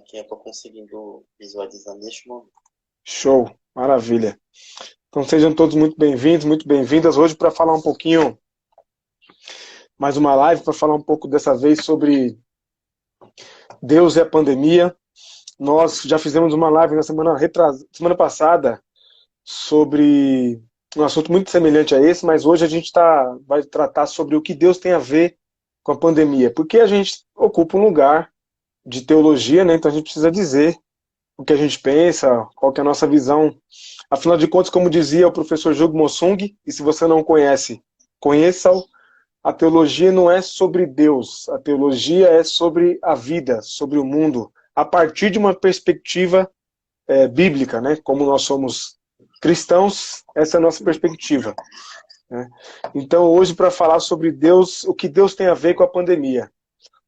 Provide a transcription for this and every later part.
Aqui eu estou conseguindo visualizar neste momento. Show, maravilha. Então sejam todos muito bem-vindos, muito bem-vindas hoje para falar um pouquinho, mais uma live, para falar um pouco dessa vez sobre Deus e a pandemia. Nós já fizemos uma live na semana passada sobre um assunto muito semelhante a esse, mas hoje a gente vai tratar sobre o que Deus tem a ver com a pandemia, porque a gente ocupa um lugar de teologia, né? Então a gente precisa dizer o que a gente pensa, qual que é a nossa visão. Afinal de contas, como dizia o professor Jung Mossung, e se você não conhece, conheça-o, a teologia não é sobre Deus, a teologia é sobre a vida, sobre o mundo, a partir de uma perspectiva bíblica, né? Como nós somos cristãos, essa é a nossa perspectiva, né? Então, hoje, para falar sobre Deus, o que Deus tem a ver com a pandemia.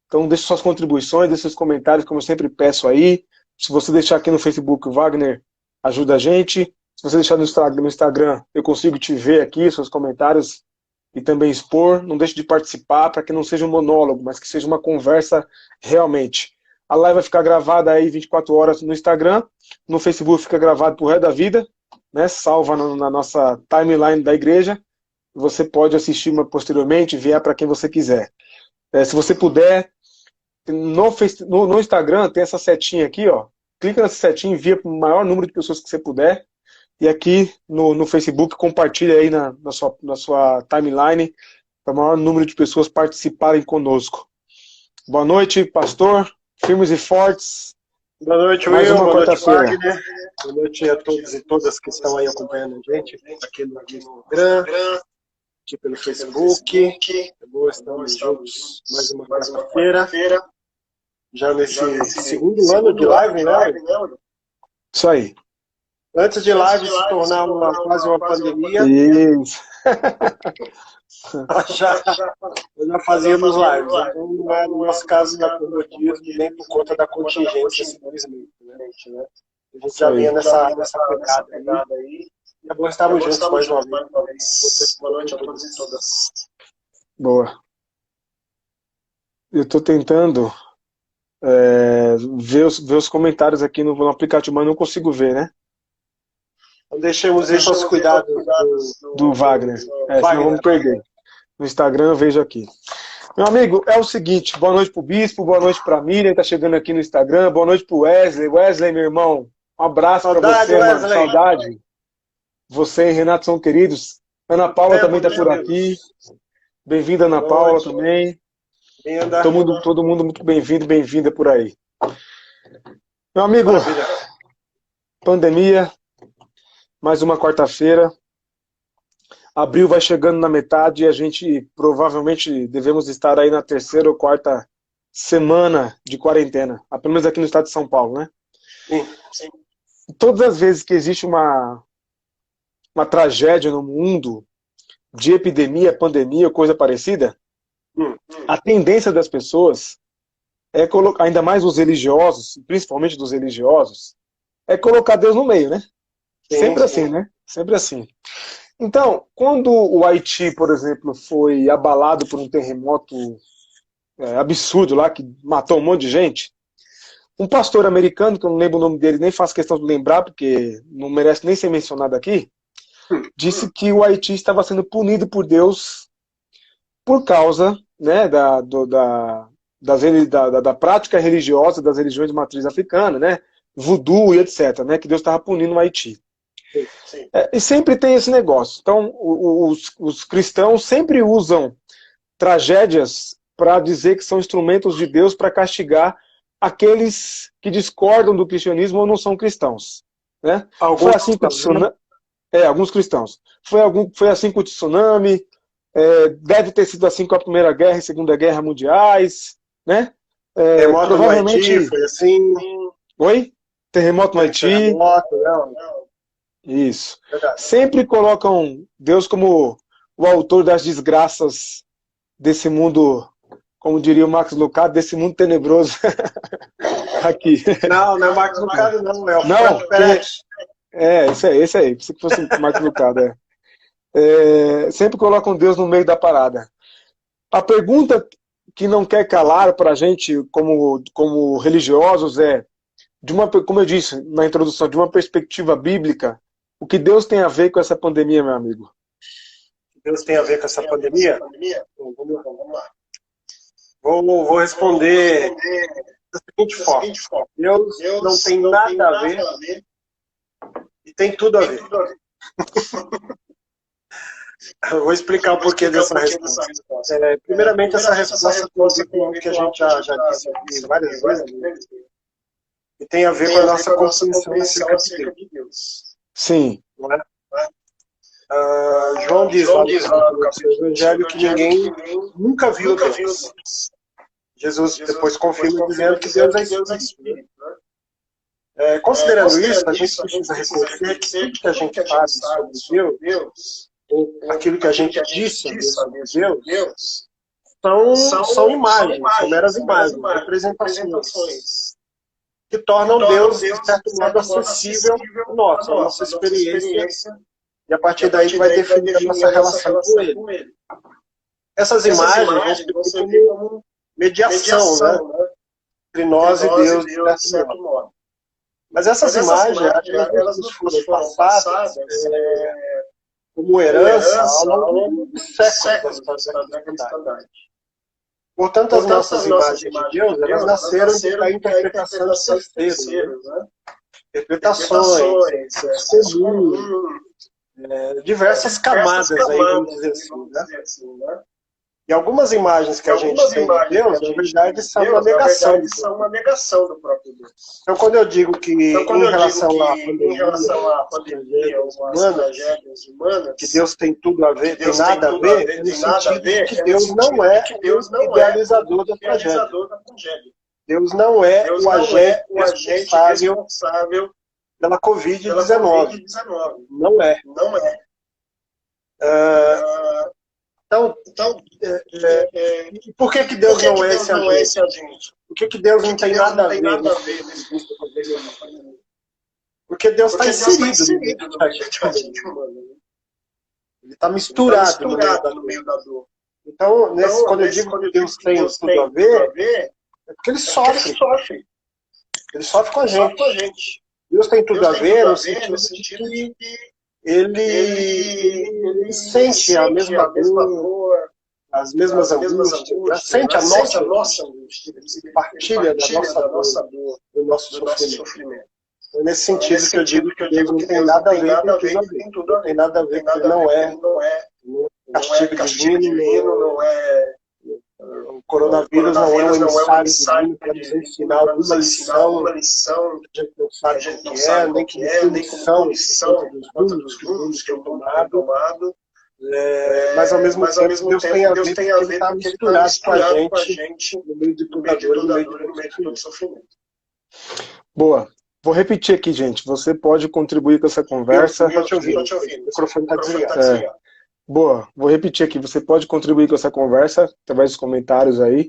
Então, deixe suas contribuições, deixe seus comentários, como eu sempre peço aí. Se você deixar aqui no Facebook, o Wagner ajuda a gente. Se você deixar no Instagram, eu consigo te ver aqui, seus comentários, e também expor. Não deixe de participar, para que não seja um monólogo, mas que seja uma conversa realmente. A live vai ficar gravada aí 24 horas no Instagram, no Facebook fica gravado pro resto da vida, né? Salva na nossa timeline da igreja. Você pode assistir posteriormente, enviar para quem você quiser. Se você puder, no Instagram tem essa setinha aqui, ó. Clica nessa setinha, envia para o maior número de pessoas que você puder. E aqui no Facebook, compartilha aí na sua timeline para o maior número de pessoas participarem conosco. Boa noite, pastor. Firmes e fortes. Boa noite, Mais Will. uma Boa noite, quarta-feira. Wagner. Boa noite a todos e todas que estão aí acompanhando a gente aqui no Instagram, aqui pelo Facebook. Estamos juntos mais uma quarta-feira. Já nesse segundo ano de live, né? Isso aí. Antes de live se tornar quase uma pandemia, Isso. nós já fazíamos lives. Então não é no nosso caso da comodismo, nem por conta da contingência, simplesmente, né? A gente já vinha nessa pegada aí. E é bom estarmos juntos mais uma vez. Boa noite a todos e todas. Boa. Eu estou tentando ver os comentários aqui no aplicativo, mas não consigo ver, né? Então deixemos isso aos cuidados do Wagner. Senão vamos perder. No Instagram eu vejo aqui. Meu amigo, é o seguinte, boa noite pro Bispo, boa noite pra Miriam, tá chegando aqui no Instagram, boa noite pro Wesley. Wesley, meu irmão, um abraço pra você, mano. Saudade. Você e Renato são queridos. Ana Paula também tá por aqui. Bem-vinda, Ana Paula, também. Todo mundo muito bem-vindo, bem-vinda por aí. Meu amigo, pandemia, mais uma quarta-feira. Abril vai chegando na metade e a gente provavelmente devemos estar aí na terceira ou quarta semana de quarentena. Pelo menos aqui no estado de São Paulo, né? Sim. Todas as vezes que existe uma tragédia no mundo, de epidemia, pandemia ou coisa parecida, a tendência das pessoas é colocar, ainda mais os religiosos, principalmente dos religiosos, é colocar Deus no meio, né? Sempre assim, né? Sempre assim. Então, quando o Haiti, por exemplo, foi abalado por um terremoto absurdo lá, que matou um monte de gente, um pastor americano, que eu não lembro o nome dele, nem faço questão de lembrar, porque não merece nem ser mencionado aqui, disse que o Haiti estava sendo punido por Deus por causa, né, da prática religiosa das religiões de matriz africana, né, voodoo e etc., né, que Deus estava punindo o Haiti. Sim. E sempre tem esse negócio. Então, os cristãos sempre usam tragédias para dizer que são instrumentos de Deus para castigar aqueles que discordam do cristianismo ou não são cristãos, né? Foi assim com o tsunami. Alguns cristãos. Foi assim com o tsunami. Deve ter sido assim com a Primeira Guerra e Segunda Guerra Mundiais, né? Terremoto no Haiti foi assim. Oi? Terremoto no Haiti. Terremoto, não. Isso. Sempre colocam Deus como o autor das desgraças desse mundo, como diria o Max Lucado, desse mundo tenebroso aqui. Não é Max Lucado, não. É o Frank Perez. Esse aí. Pensei que fosse o Max Lucado. Sempre colocam Deus no meio da parada. A pergunta que não quer calar para a gente, como religiosos, é: como eu disse na introdução, de uma perspectiva bíblica, o que Deus tem a ver com essa pandemia, meu amigo? Deus tem a ver com essa pandemia? Então, vamos lá. Vou responder da seguinte forma. Deus não tem nada a ver e tem tudo a ver. Eu vou explicar o porquê dessa resposta. Primeiramente, essa resposta tem a ver com o que a gente já disse aqui várias vezes, e tem a ver com a nossa compreensão acerca de Deus. Sim. Não é? João diz lá no Evangelho que ninguém nunca viu Deus. Jesus depois confirma dizendo que Deus é Espírito. Considerando isso, a gente precisa reconhecer que tudo que a gente faz sobre Deus, ou aquilo que a gente diz sobre Deus, são imagens, são meras imagens, representações, que tornam Deus, de certo modo, acessível a nossa experiência, e a partir daí a gente vai definir a nossa relação com Ele. Essas imagens vão servir como mediação, né? Entre nós e Deus, de certo modo. Mas essas imagens, elas nos foram passadas como herança ao longo de séculos da cristandade. Portanto, as nossas imagens de Deus, elas nasceram da interpretação de terceiros, né? Interpretações, comuns, diversas camadas aí, vamos dizer assim, né? E algumas imagens que a gente tem de Deus, na verdade, são uma negação do próprio Deus. Então, quando eu digo que em relação à pandemia, às tragédias humanas, que Deus tem tudo a ver, tem nada a ver, no sentido de que Deus não é o idealizador da tragédia. Deus não é o agente responsável pela Covid-19. Não é. Então, por que Deus não é esse agente? Por que Deus não tem nada a ver nisso? Porque Deus está inserido no agente humano. Ele está misturado no meio da dor. Então, quando eu digo que Deus tem tudo a ver, é porque ele sofre. Ele sofre com a gente. Deus tem tudo a ver no sentido de que ele sente a mesma dor, as mesmas angústias, sente a nossa angústia, ele partilha da nossa dor, do nosso sofrimento. Então, nesse sentido que eu digo que Deus não tem nada a ver com tudo, não tem nada a ver com ele, não é castigo divino, não é o coronavírus, não é um emissário divino para nos ensinar alguma lição que a gente não sabe o que é, nem que lição dos rumos que eu tomado, mas ao mesmo tempo Deus tem a ver porque ele está misturado com a gente no meio de toda a dor, no meio de todo sofrimento. Boa. Vou repetir aqui, gente. Você pode contribuir com essa conversa. Estou te ouvindo. O microfone está desligado. Boa, vou repetir aqui, você pode contribuir com essa conversa através dos comentários aí.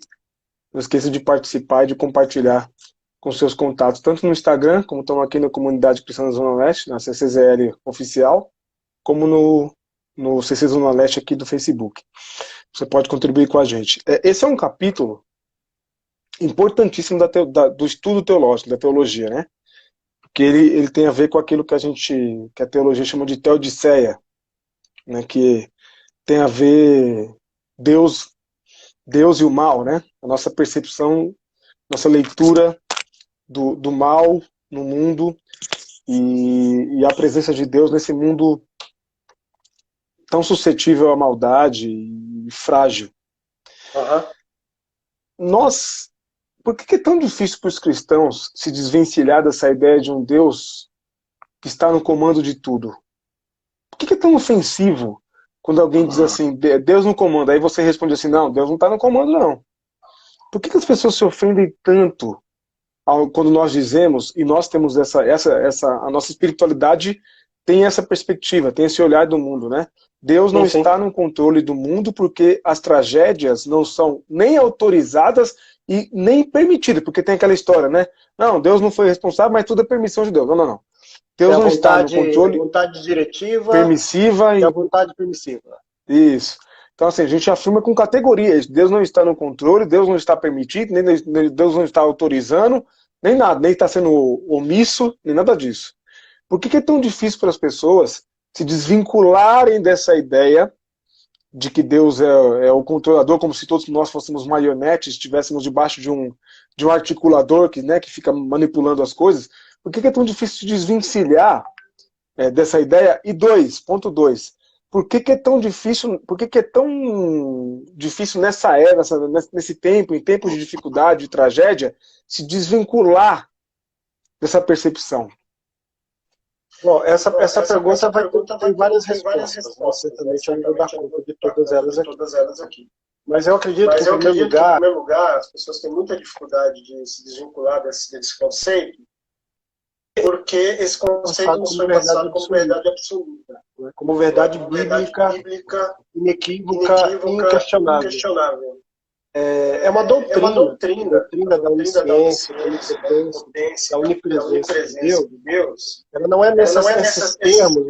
Não esqueça de participar e de compartilhar com seus contatos, tanto no Instagram, como estamos aqui na Comunidade Cristã da Zona Leste, na CCZL Oficial, como no CC Zona Leste aqui do Facebook. Você pode contribuir com a gente. Esse é um capítulo importantíssimo do estudo teológico, da teologia, né? Porque ele tem a ver com aquilo que a teologia chama de teodiceia, né, que tem a ver Deus e o mal, né? A nossa percepção, nossa leitura do mal no mundo e a presença de Deus nesse mundo tão suscetível à maldade e frágil. Por que é tão difícil para os cristãos se desvencilhar dessa ideia de um Deus que está no comando de tudo? Por que é tão ofensivo quando alguém diz assim, Deus no comando? Aí você responde assim, não, Deus não está no comando, não. Por que as pessoas se ofendem tanto quando nós dizemos, e nós temos a nossa espiritualidade tem essa perspectiva, tem esse olhar do mundo, né? Deus não está no controle do mundo porque as tragédias não são nem autorizadas e nem permitidas, porque tem aquela história, né? Não, Deus não foi responsável, mas tudo é permissão de Deus. Não. Deus não está no controle. A vontade diretiva, permissiva e a vontade permissiva. Isso. Então, assim, a gente afirma com categorias. Deus não está no controle, Deus não está permitindo, nem Deus não está autorizando, Nem nada, nem está sendo omisso, nem nada disso. Por que é tão difícil para as pessoas se desvincularem dessa ideia de que Deus é o controlador, como se todos nós fôssemos marionetes, estivéssemos debaixo de um articulador que fica manipulando as coisas? Por que é tão difícil se desvencilhar dessa ideia? E ponto 2, por que é tão difícil, nessa era, nesse tempo, em tempos de dificuldade, de tragédia, se desvincular dessa percepção? Bom, essa pergunta tem várias respostas. Você também já não dá conta de todas elas aqui. Mas eu acredito que, em primeiro lugar, as pessoas têm muita dificuldade de se desvincular desse conceito, porque esse conceito não foi passado como verdade absoluta, como verdade bíblica, inequívoca e inquestionável. É uma doutrina da onisciência, da onipresença de Deus. Ela não é nesses termos,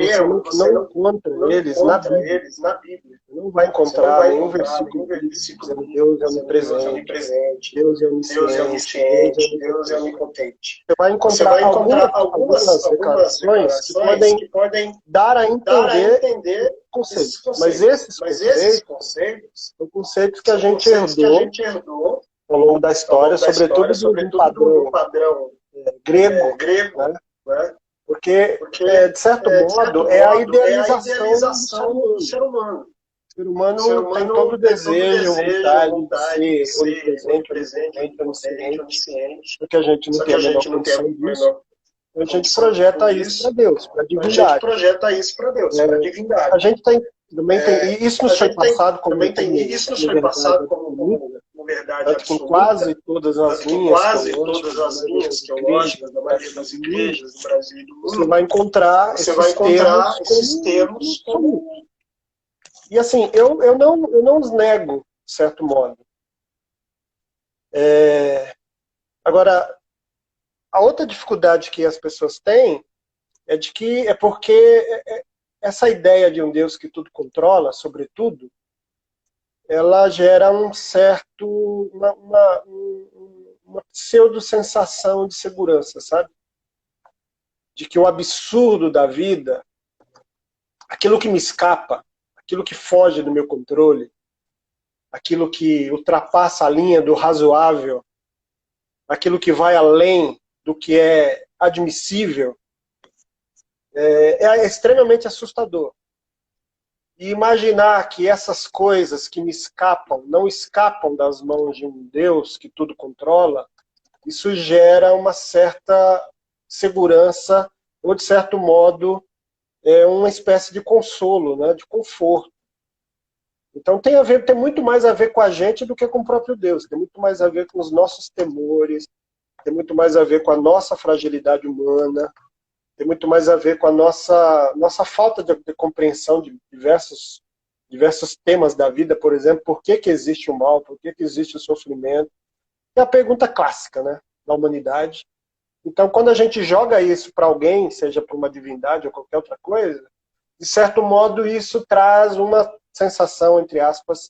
você não encontra eles na Bíblia. Você não vai encontrar nenhum versículo dizendo Deus é onipresente, Deus é onisciente, Deus é onipotente. Você vai encontrar algumas declarações que podem dar a entender conceitos. Mas esses conceitos são conceitos que a gente herdou ao longo da história, sobretudo do padrão grego, né? Porque, de certo modo, é a idealização do ser humano. O ser humano tem todo o desejo, vontade de ser onipresente, onisciente, porque a gente não tem a menor condição disso. A gente projeta isso para Deus, para a divindade. A gente também tem isso nos foi passado como verdade com quase todas as linhas teológicas da maioria das igrejas do Brasil e do mundo. Você vai encontrar esses termos como... E assim, eu não os nego, de certo modo. Agora, a outra dificuldade que as pessoas têm é porque essa ideia de um Deus que tudo controla, sobretudo, ela gera uma pseudo-sensação de segurança, sabe? De que o absurdo da vida, aquilo que me escapa, aquilo que foge do meu controle, aquilo que ultrapassa a linha do razoável, aquilo que vai além do que é admissível, é extremamente assustador. E imaginar que essas coisas que me escapam, não escapam das mãos de um Deus que tudo controla, isso gera uma certa segurança, ou de certo modo, uma espécie de consolo, né, de conforto. Então tem muito mais a ver com a gente do que com o próprio Deus, tem muito mais a ver com os nossos temores, tem muito mais a ver com a nossa fragilidade humana, tem muito mais a ver com a nossa falta de compreensão de diversos temas da vida, por exemplo, por que existe o mal, por que existe o sofrimento. É a pergunta clássica, né, da humanidade. Então, quando a gente joga isso para alguém, seja para uma divindade ou qualquer outra coisa, de certo modo isso traz uma sensação, entre aspas,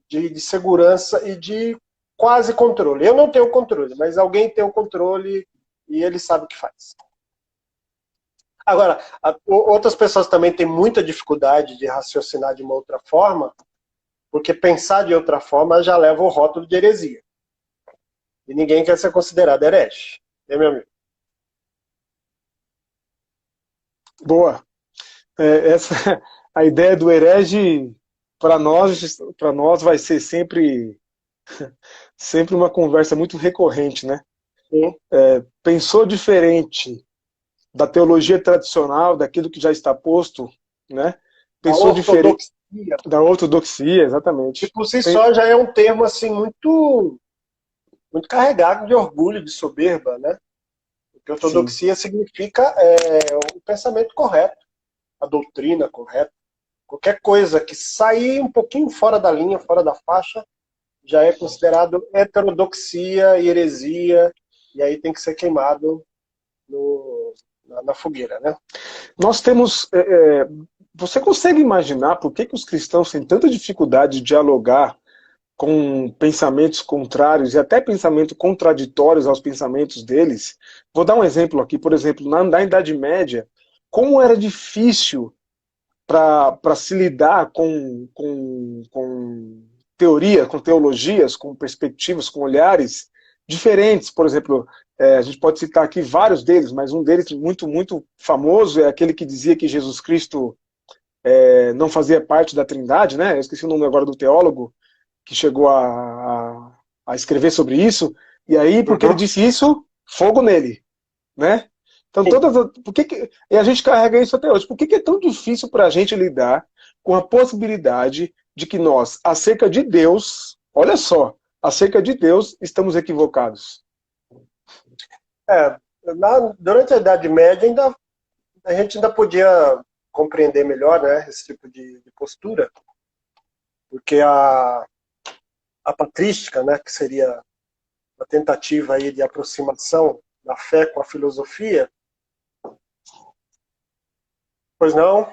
de segurança e de quase controle. Eu não tenho controle, mas alguém tem o controle e ele sabe o que faz. Agora, outras pessoas também têm muita dificuldade de raciocinar de uma outra forma, porque pensar de outra forma já leva o rótulo de heresia. E ninguém quer ser considerado herege. Né, meu amigo? Boa. A ideia do herege, para nós vai ser sempre uma conversa muito recorrente, né? Pensou diferente da teologia tradicional, daquilo que já está posto, né? Pensou diferente da ortodoxia, exatamente. Que por si só já é um termo assim muito carregado de orgulho, de soberba, né? Porque ortodoxia significa o pensamento correto, a doutrina correta. Qualquer coisa que sair um pouquinho fora da linha, fora da faixa, já é considerado heterodoxia e heresia, e aí tem que ser queimado na fogueira, né? Nós temos... você consegue imaginar por que os cristãos têm tanta dificuldade de dialogar com pensamentos contrários e até pensamentos contraditórios aos pensamentos deles. Vou dar um exemplo aqui, por exemplo, na Idade Média, como era difícil para se lidar com teoria, com teologias, com perspectivas, com olhares diferentes. Por exemplo, a gente pode citar aqui vários deles, mas um deles muito, muito famoso é aquele que dizia que Jesus Cristo não fazia parte da Trindade, né? Eu esqueci o nome agora do teólogo que chegou a escrever sobre isso, e aí, porque ele disse isso, fogo nele, né? Então, e a gente carrega isso até hoje. Por que é tão difícil para a gente lidar com a possibilidade de que nós, acerca de Deus, olha só, acerca de Deus, estamos equivocados? Durante a Idade Média, a gente ainda podia compreender melhor, né, esse tipo de postura, porque a patrística, né, que seria uma tentativa aí de aproximação da fé com a filosofia. Pois não?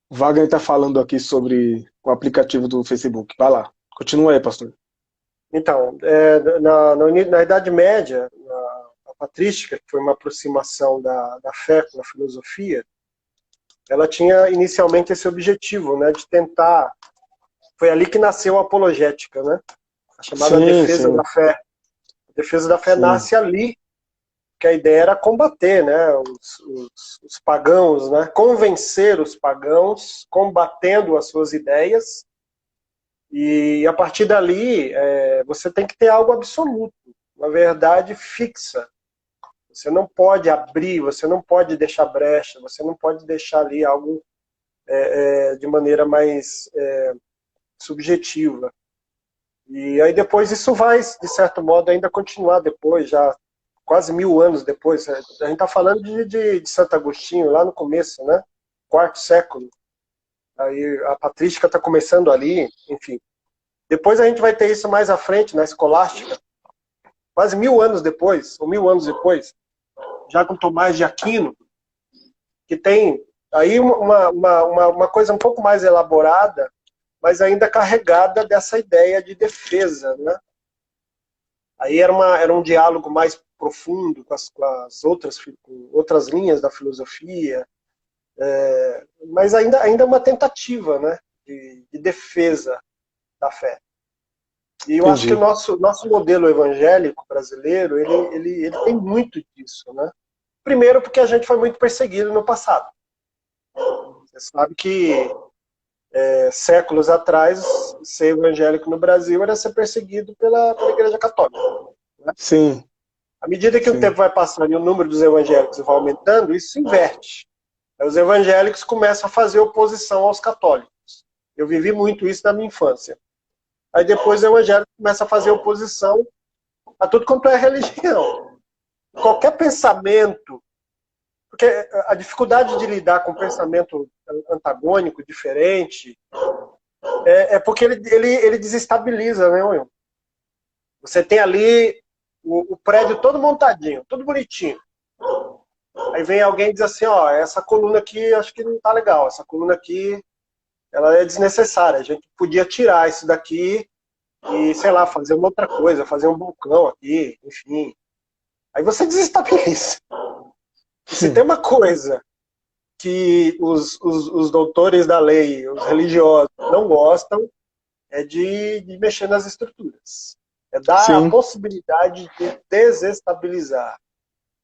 O Wagner está falando aqui sobre o aplicativo do Facebook. Vai lá. Continua aí, pastor. Então, na Idade Média, a patrística, que foi uma aproximação da fé com a filosofia, ela tinha inicialmente esse objetivo, né, de tentar... Foi ali que nasceu a apologética, né? A chamada defesa da fé. A defesa da fé nasce ali, que a ideia era combater, né, os pagãos, né, convencer os pagãos, combatendo as suas ideias, e a partir dali você tem que ter algo absoluto, uma verdade fixa. Você não pode abrir, você não pode deixar brecha, você não pode deixar ali algo de maneira mais subjetiva. E aí depois isso vai, de certo modo, ainda continuar depois, já quase 1000 anos depois. A gente está falando de Santo Agostinho, lá no começo, né? Quarto século. Aí a patrística está começando ali, enfim. Depois a gente vai ter isso mais à frente, na escolástica, quase 1000 anos depois, ou 1000 anos depois, já com Tomás de Aquino, que tem aí uma coisa um pouco mais elaborada, mas ainda carregada dessa ideia de defesa, né? Aí era um diálogo mais profundo com as outras linhas da filosofia, mas ainda uma tentativa, né, de defesa da fé. E eu acho que o nosso modelo evangélico brasileiro, ele tem muito disso, né? Primeiro porque a gente foi muito perseguido no passado. Você sabe que séculos atrás, ser evangélico no Brasil era ser perseguido pela Igreja Católica. Né? Sim. À medida que o tempo vai passando e o número dos evangélicos vai aumentando, isso se inverte. Aí os evangélicos começam a fazer oposição aos católicos. Eu vivi muito isso na minha infância. Aí depois o evangélico começa a fazer oposição a tudo quanto é religião. Qualquer pensamento, porque a dificuldade de lidar com um pensamento antagônico, diferente, é porque ele desestabiliza, né, Will? Você tem ali o prédio todo montadinho, tudo bonitinho. Aí vem alguém e diz assim, ó, essa coluna aqui acho que não tá legal, essa coluna aqui ela é desnecessária, a gente podia tirar isso daqui e, sei lá, fazer uma outra coisa, fazer um balcão aqui, enfim. Aí você desestabiliza. E se tem uma coisa que os doutores da lei, os religiosos, não gostam, é de mexer nas estruturas. É dar a possibilidade de desestabilizar.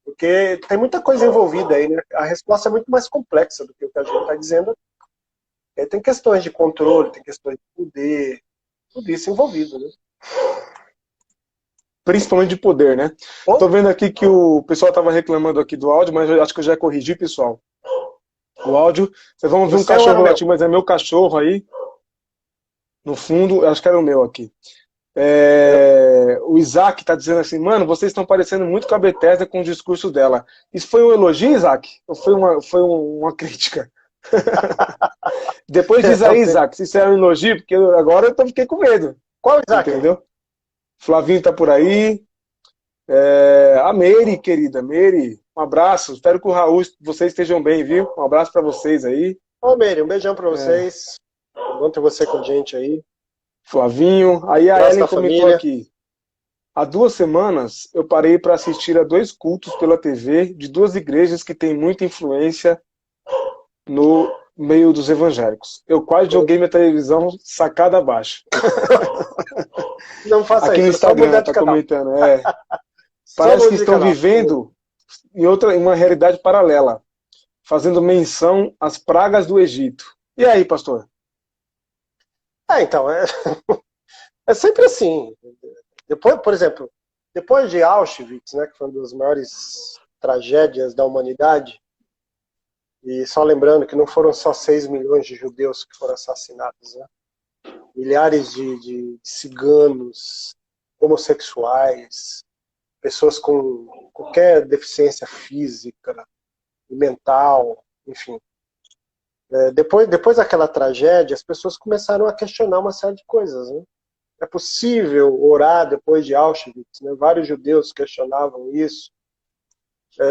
Porque tem muita coisa envolvida aí, né? A resposta é muito mais complexa do que o que a gente está dizendo. Tem questões de controle, tem questões de poder, tudo isso envolvido, né? Principalmente de poder, né? Tô vendo aqui que o pessoal estava reclamando aqui do áudio, mas eu acho que eu já corrigi, pessoal. O áudio, vocês vão ouvir um cachorro latir, mas é meu cachorro aí. No fundo, eu acho que era o meu aqui. O Isaac tá dizendo assim, mano, vocês estão parecendo muito com a Bethesda com o discurso dela. Isso foi um elogio, Isaac? Ou foi uma crítica? Depois diz aí, Isaac, se isso é um elogio, porque agora eu fiquei com medo. Qual Isaac? Entendeu? Flavinho tá por aí. A Mary, querida, Mary. Um abraço. Espero que o Raul, vocês estejam bem, viu? Um abraço para vocês aí. Ô, Meire, um beijão para vocês. Bom ter você com a gente aí. Flavinho. Aí a Abraço Ellen da comentou família. aqui. Há 2 semanas eu parei para assistir a 2 cultos pela TV de 2 igrejas que têm muita influência no meio dos evangélicos. Eu quase joguei minha televisão sacada abaixo. Não faça Aqui no isso, só mudar Instagram de tá canal. comentando. Só Parece muda que de estão canal. vivendo em uma realidade paralela, fazendo menção às pragas do Egito. E aí, pastor? Então, é sempre assim. Depois, por exemplo, depois de Auschwitz, né, que foi uma das maiores tragédias da humanidade, e só lembrando que não foram só 6 milhões de judeus que foram assassinados, né? Milhares de ciganos, homossexuais, pessoas com qualquer deficiência física e mental, enfim. Depois daquela tragédia, as pessoas começaram a questionar uma série de coisas, né? É possível orar depois de Auschwitz? Né? Vários judeus questionavam isso.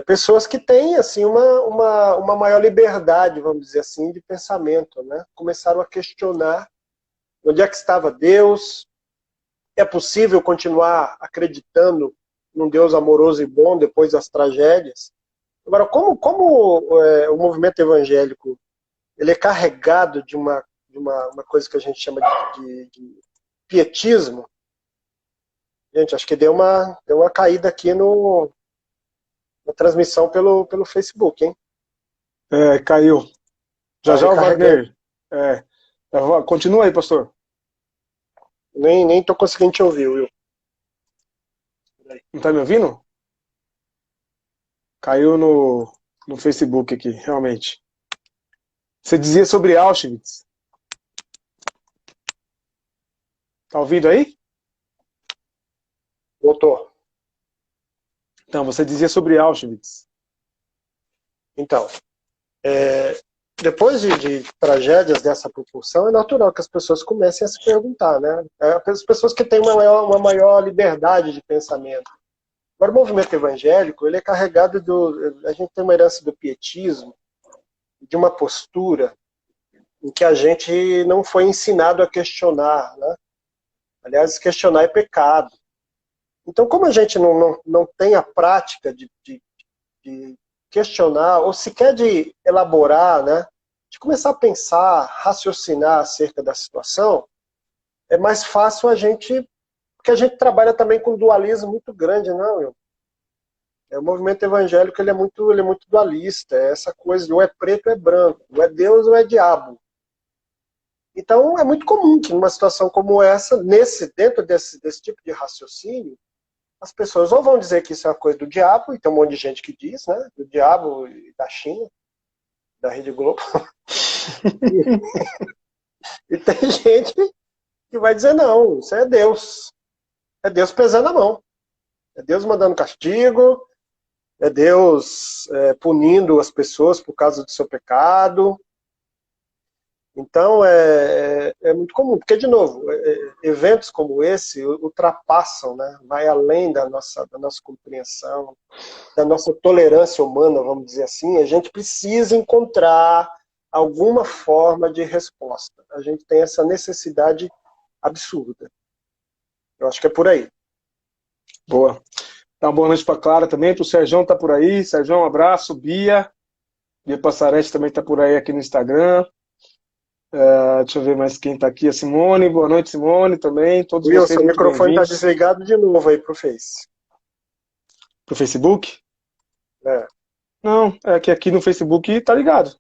Pessoas que têm assim uma maior liberdade, vamos dizer assim, de pensamento, né? Começaram a questionar onde é que estava Deus. É possível continuar acreditando num Deus amoroso e bom depois das tragédias? Agora, como o movimento evangélico ele é carregado de uma coisa que a gente chama de pietismo, gente, acho que deu uma caída aqui na transmissão pelo Facebook, hein? Caiu. Já Tá o recarregando. Wagner. Continua aí, pastor. Nem tô conseguindo te ouvir, Will. Não tá me ouvindo? Caiu no Facebook aqui, realmente. Você dizia sobre Auschwitz. Tá ouvindo aí? Voltou. Então, você dizia sobre Auschwitz. Então, depois de tragédias dessa proporção, é natural que as pessoas comecem a se perguntar, né? As pessoas que têm uma maior liberdade de pensamento. Agora, o movimento evangélico, ele é carregado a gente tem uma herança do pietismo, de uma postura em que a gente não foi ensinado a questionar, né? Aliás, questionar é pecado. Então, como a gente não tem a prática de questionar, ou sequer de elaborar, né? De começar a pensar, raciocinar acerca da situação, é mais fácil porque a gente trabalha também com dualismo muito grande, não, Will? O movimento evangélico ele é muito dualista, é essa coisa de ou é preto ou é branco, ou é Deus ou é diabo. Então é muito comum que numa situação como essa, dentro desse tipo de raciocínio, as pessoas ou vão dizer que isso é uma coisa do diabo, e tem um monte de gente que diz, né? Do diabo e da China, da Rede Globo. E tem gente que vai dizer, não, isso é Deus. É Deus pesando a mão. É Deus mandando castigo, é Deus punindo as pessoas por causa do seu pecado. Então, é muito comum, porque, de novo, eventos como esse ultrapassam, né? Vai além da nossa compreensão, da nossa tolerância humana, vamos dizer assim. A gente precisa encontrar alguma forma de resposta. A gente tem essa necessidade absurda. Eu acho que é por aí. Boa. Então, boa noite para Clara também, para o Serjão tá por aí. Serjão, um abraço. Bia Passarete também tá por aí aqui no Instagram. Deixa eu ver mais quem tá aqui. A Simone, boa noite, Simone, também. Todos Will, vocês seu muito microfone está bem-vindos. desligado de novo aí pro Face. Pro Facebook? É. Não, é que aqui no Facebook tá ligado.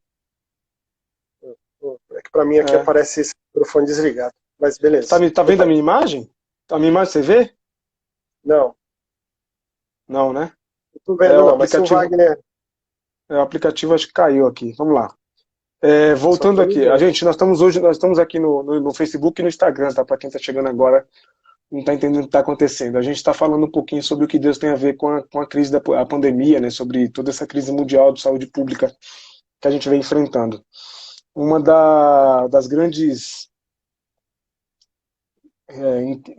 É que para mim aqui aparece esse microfone desligado. Mas beleza. Tá vendo a minha imagem? A minha imagem você vê? Não. Não, né? Não tô vendo, não. Mas se o aplicativo, Wagner... o aplicativo acho que caiu aqui. Vamos lá. Voltando aqui. Nós estamos aqui no Facebook e no Instagram, tá? Para quem está chegando agora, não está entendendo o que está acontecendo. A gente está falando um pouquinho sobre o que Deus tem a ver com a crise da pandemia, né? Sobre toda essa crise mundial de saúde pública que a gente vem enfrentando. Uma das grandes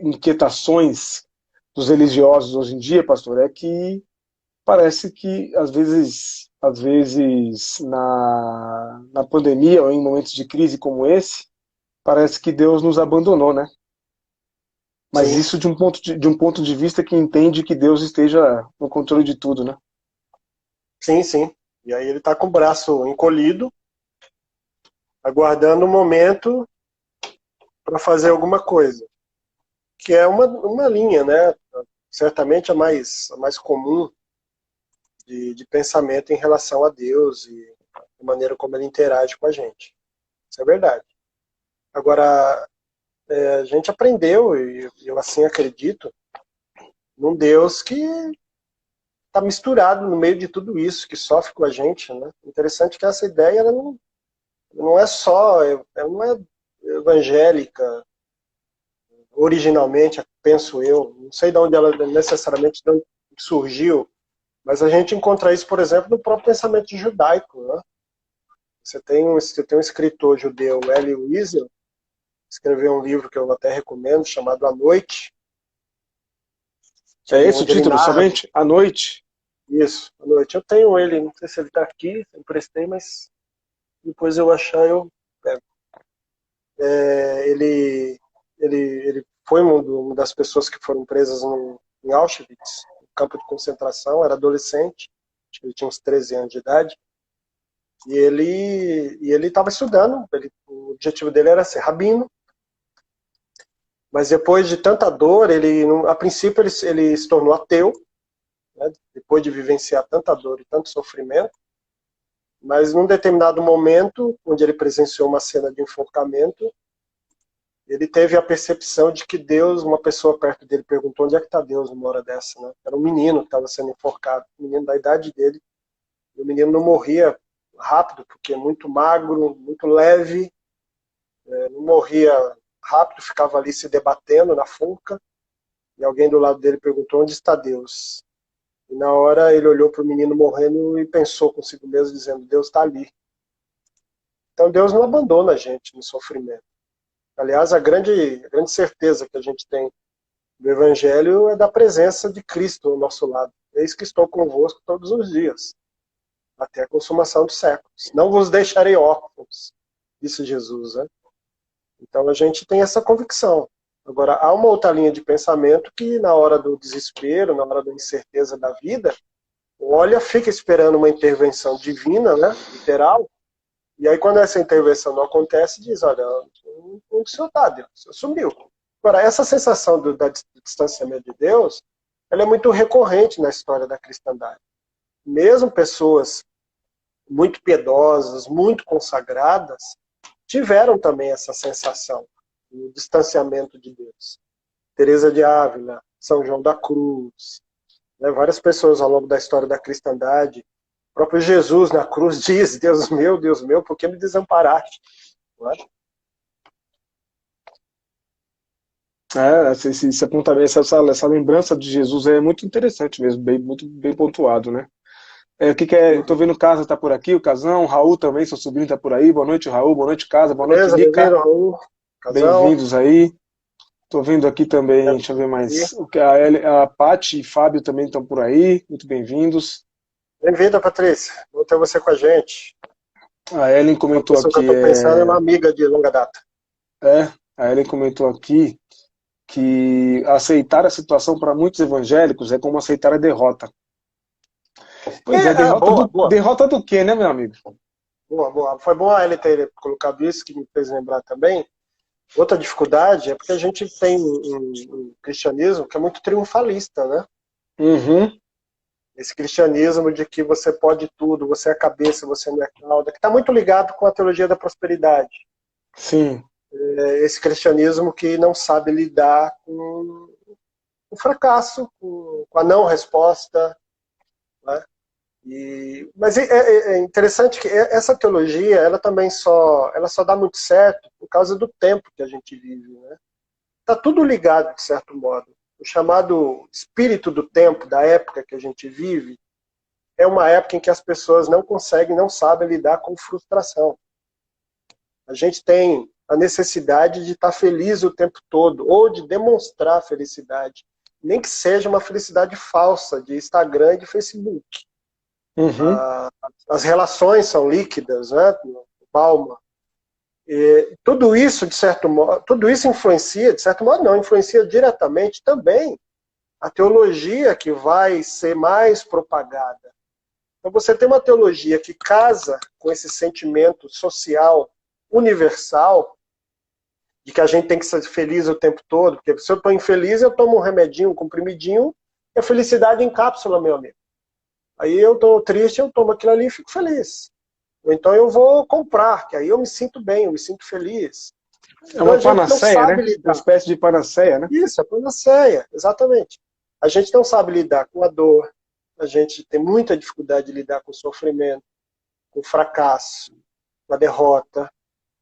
inquietações dos religiosos hoje em dia, pastor, é que parece que, às vezes na pandemia ou em momentos de crise como esse, parece que Deus nos abandonou, né? Mas Sim, isso de um ponto de vista que entende que Deus esteja no controle de tudo, né? sim, sim. E aí ele está com o braço encolhido, aguardando o momento para fazer alguma coisa. Que é uma linha, né? Certamente a mais comum de pensamento em relação a Deus e a maneira como ele interage com a gente. Isso é verdade. Agora, a gente aprendeu, e eu assim acredito, num Deus que está misturado no meio de tudo isso, que sofre com a gente. Né? Interessante que essa ideia ela não é só, ela não é evangélica, originalmente, penso eu. Não sei de onde ela necessariamente surgiu, mas a gente encontra isso, por exemplo, no próprio pensamento judaico. Né? Você tem um escritor judeu, Elie Wiesel, escreveu um livro que eu até recomendo, chamado A Noite, É esse o onde ele título, narra somente? À noite? isso. A Noite. Eu tenho ele, não sei se ele está aqui, eu emprestei, mas depois eu achar eu pego. Ele foi uma das pessoas que foram presas em Auschwitz, no campo de concentração, era adolescente, acho que ele tinha uns 13 anos de idade, e ele estava estudando, o objetivo dele era ser rabino, mas depois de tanta dor, a princípio ele se tornou ateu, né, depois de vivenciar tanta dor e tanto sofrimento, mas num determinado momento, onde ele presenciou uma cena de enforcamento, ele teve a percepção de que Deus, uma pessoa perto dele perguntou onde é que está Deus numa hora dessa, né? Era um menino que estava sendo enforcado, um menino da idade dele, e o menino não morria rápido, porque é muito magro, muito leve, não morria rápido, ficava ali se debatendo na forca, e alguém do lado dele perguntou onde está Deus. E na hora ele olhou para o menino morrendo e pensou consigo mesmo, dizendo, Deus está ali. Então Deus não abandona a gente no sofrimento. Aliás, a grande certeza que a gente tem do Evangelho é da presença de Cristo ao nosso lado. Eis que estou convosco todos os dias, até a consumação dos séculos. Não vos deixarei órfãos, disse Jesus. Né? Então a gente tem essa convicção. Agora, há uma outra linha de pensamento que, na hora do desespero, na hora da incerteza da vida, olha, fica esperando uma intervenção divina, né, literal, e aí quando essa intervenção não acontece, diz, olha, onde o senhor está, Deus? O senhor sumiu. Agora, essa sensação do distanciamento de Deus, ela é muito recorrente na história da cristandade. Mesmo pessoas muito piedosas, muito consagradas, tiveram também essa sensação, o distanciamento de Deus. Teresa de Ávila, São João da Cruz, né, várias pessoas ao longo da história da cristandade, o próprio Jesus na cruz diz, Deus meu, por que me desamparaste? Não é? Esse apontamento, essa lembrança de Jesus é muito interessante mesmo, muito bem pontuado, né? Tô vendo o Casa tá por aqui, o Casão, o Raul também, seu sobrinho tá por aí. Boa noite, Raul. Boa noite, Casa. Boa noite, Beleza, Lica. bem-vindo, Raul. Casão. Bem-vindos aí. Tô vendo aqui também, deixa eu ver mais. A Paty e Fábio também estão por aí. Muito bem-vindos. Bem-vinda, Patrícia. Vou ter você com a gente. A Ellen Uma comentou pessoa que eu aqui, estou pensando é uma amiga de longa data. a Ellen comentou aqui que aceitar a situação para muitos evangélicos é como aceitar a derrota. Pois é, Boa. derrota do quê, né, meu amigo? Boa. Foi bom a Ellen ter colocado isso, que me fez lembrar também. Outra dificuldade é porque a gente tem um cristianismo que é muito triunfalista, né? Uhum. Esse cristianismo de que você pode tudo, você é a cabeça, você não é a cauda, que está muito ligado com a teologia da prosperidade. Sim. Esse cristianismo que não sabe lidar com o fracasso, com a não resposta. Né? Mas é interessante que essa teologia, ela também só dá muito certo por causa do tempo que a gente vive. Né? Tá tudo ligado, de certo modo. O chamado espírito do tempo, da época que a gente vive, é uma época em que as pessoas não conseguem, não sabem lidar com frustração. A gente tem a necessidade de estar feliz o tempo todo, ou de demonstrar felicidade. nem que seja uma felicidade falsa de Instagram e de Facebook. Uhum. As relações são líquidas, né? Palma. E tudo isso, de certo modo, tudo isso influencia, de certo modo não, influencia diretamente também a teologia que vai ser mais propagada. Então você tem uma teologia que casa com esse sentimento social universal, de que a gente tem que ser feliz o tempo todo, porque se eu estou infeliz, eu tomo um remedinho, um comprimidinho, e a felicidade em cápsula, meu amigo. Aí eu estou triste, eu tomo aquilo ali e fico feliz. Ou então eu vou comprar, que aí eu me sinto bem, eu me sinto feliz. É Então a uma gente não panaceia, sabe né? Uma lidar. espécie de panaceia, né? Isso, é panaceia, exatamente. A gente não sabe lidar com a dor, a gente tem muita dificuldade de lidar com o sofrimento, com o fracasso, com a derrota,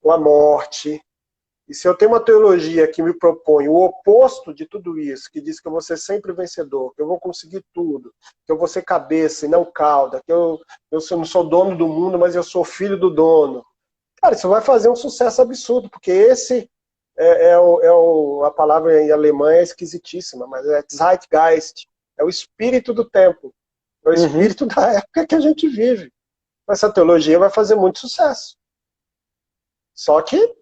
com a morte. E se eu tenho uma teologia que me propõe o oposto de tudo isso, que diz que eu vou ser sempre vencedor, que eu vou conseguir tudo, que eu vou ser cabeça e não cauda, que eu não sou dono do mundo, mas eu sou filho do dono. Cara, isso vai fazer um sucesso absurdo, porque esse a palavra em alemão é esquisitíssima, mas é Zeitgeist, é o espírito do tempo, é o Uhum. espírito da época que a gente vive. Essa teologia vai fazer muito sucesso. Só que,